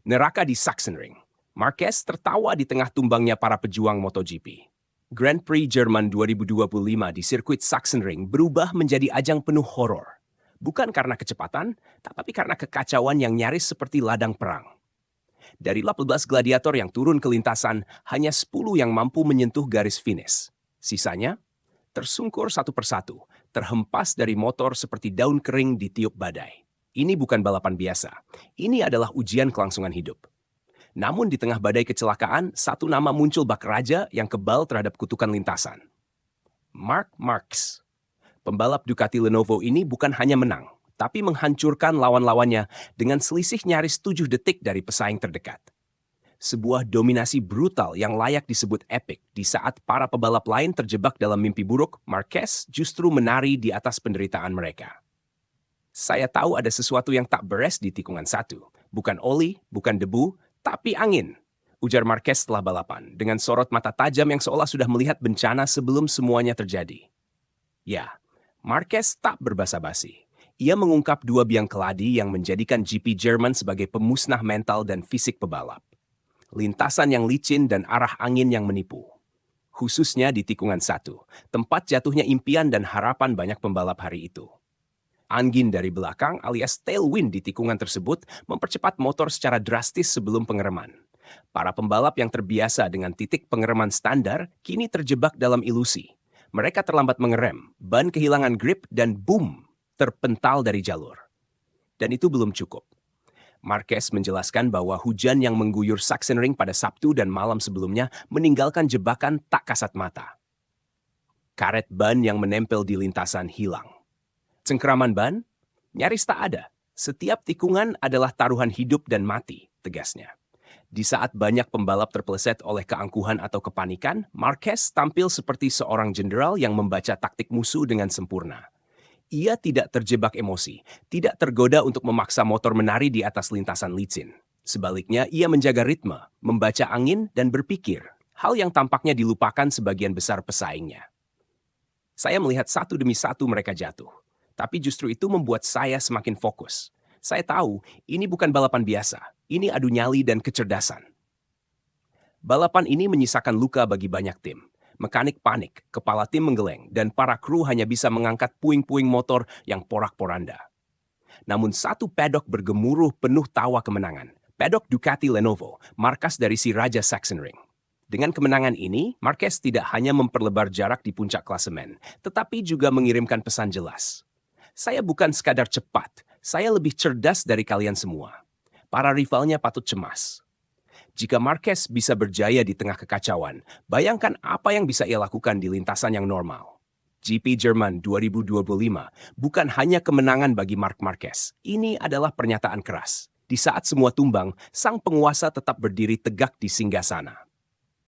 Neraka di Sachsenring. Marquez tertawa di tengah tumbangnya para pejuang MotoGP. Grand Prix Jerman 2025 di sirkuit Sachsenring berubah menjadi ajang penuh horor. Bukan karena kecepatan, tapi karena kekacauan yang nyaris seperti ladang perang. Dari 18 gladiator yang turun ke lintasan, hanya 10 yang mampu menyentuh garis finish. Sisanya tersungkur satu persatu, terhempas dari motor seperti daun kering ditiup badai. Ini bukan balapan biasa. Ini adalah ujian kelangsungan hidup. Namun di tengah badai kecelakaan, satu nama muncul bak raja yang kebal terhadap kutukan lintasan. Marc Marquez. Pembalap Ducati Lenovo ini bukan hanya menang, tapi menghancurkan lawan-lawannya dengan selisih nyaris 7 detik dari pesaing terdekat. Sebuah dominasi brutal yang layak disebut epic di saat para pebalap lain terjebak dalam mimpi buruk, Marquez justru menari di atas penderitaan mereka. Saya tahu ada sesuatu yang tak beres di tikungan satu. Bukan oli, bukan debu, tapi angin, ujar Marquez setelah balapan, dengan sorot mata tajam yang seolah sudah melihat bencana sebelum semuanya terjadi. Ya, Marquez tak berbasa-basi. Ia mengungkap dua biang keladi yang menjadikan GP Jerman sebagai pemusnah mental dan fisik pebalap. Lintasan yang licin dan arah angin yang menipu. Khususnya di tikungan satu, tempat jatuhnya impian dan harapan banyak pembalap hari itu. Angin dari belakang alias tailwind di tikungan tersebut mempercepat motor secara drastis sebelum pengereman. Para pembalap yang terbiasa dengan titik pengereman standar kini terjebak dalam ilusi. Mereka terlambat mengerem, ban kehilangan grip, dan boom, terpental dari jalur. Dan itu belum cukup. Marquez menjelaskan bahwa hujan yang mengguyur Sachsenring pada Sabtu dan malam sebelumnya meninggalkan jebakan tak kasat mata. Karet ban yang menempel di lintasan hilang. Cengkeraman ban? Nyaris tak ada. Setiap tikungan adalah taruhan hidup dan mati, tegasnya. Di saat banyak pembalap terpeleset oleh keangkuhan atau kepanikan, Marquez tampil seperti seorang jenderal yang membaca taktik musuh dengan sempurna. Ia tidak terjebak emosi, tidak tergoda untuk memaksa motor menari di atas lintasan licin. Sebaliknya, ia menjaga ritme, membaca angin, dan berpikir, hal yang tampaknya dilupakan sebagian besar pesaingnya. Saya melihat satu demi satu mereka jatuh. Tapi justru itu membuat saya semakin fokus. Saya tahu ini bukan balapan biasa, ini adu nyali dan kecerdasan. Balapan ini menyisakan luka bagi banyak tim. Mekanik panik, kepala tim menggeleng, dan para kru hanya bisa mengangkat puing-puing motor yang porak-poranda. Namun satu pedok bergemuruh penuh tawa kemenangan. Pedok Ducati Lenovo, markas dari si Raja Sachsenring. Dengan kemenangan ini, Marquez tidak hanya memperlebar jarak di puncak klasemen, tetapi juga mengirimkan pesan jelas. Saya bukan sekadar cepat, saya lebih cerdas dari kalian semua. Para rivalnya patut cemas. Jika Marquez bisa berjaya di tengah kekacauan, bayangkan apa yang bisa ia lakukan di lintasan yang normal. GP Jerman 2025 bukan hanya kemenangan bagi Marc Marquez. Ini adalah pernyataan keras. Di saat semua tumbang, sang penguasa tetap berdiri tegak di singgasana.